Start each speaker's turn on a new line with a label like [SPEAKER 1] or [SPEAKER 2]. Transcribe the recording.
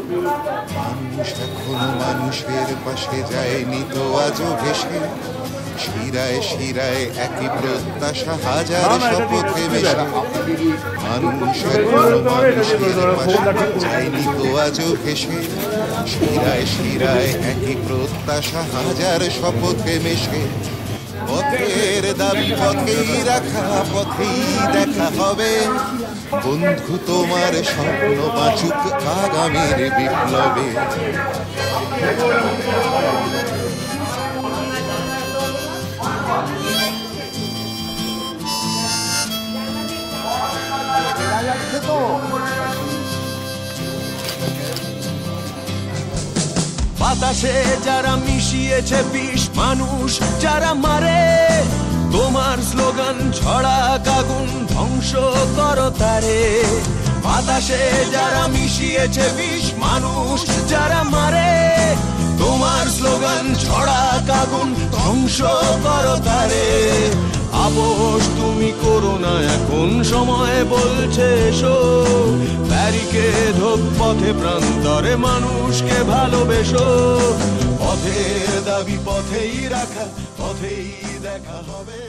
[SPEAKER 1] মানুষ এখনো মানুষের পাশে যায়নি তো আজও ভেসে, শিরায় শিরায় একই প্রত্যাশা, হাজার শপথে মেশে। মানুষ এখনো মানুষের পাশে যায়নি তো আজও ভেসে, শিরায় শিরায় একই প্রত্যাশা, হাজার শপথে মেশে। পথের দাবি পথেই রাখা, পথেই দেখা হবে। বন্ধু তোমার স্বপ্ন বাঁচুক আগামীর বিপ্লবে।
[SPEAKER 2] বাতাসে যারা মিশিয়েছে বিষ, মানুষ যারা মারে, তোমার স্লোগান ছড়া আগুন ধ্বংস করো তারে। বাতাসে যারা মিশিয়েছে বিষ, মানুষ যারা মারে, তোমার স্লোগান ছড়া আগুন ধ্বংস করো তারে। আপোষ তুমি করো না, এখন সময় বলছে এসো। ব্যারিকেড হোক পথে প্রান্তরে, মানুষকে ভালোবেসো। পথের দাবি পথেই রাখা, পথেই দেখা হবে।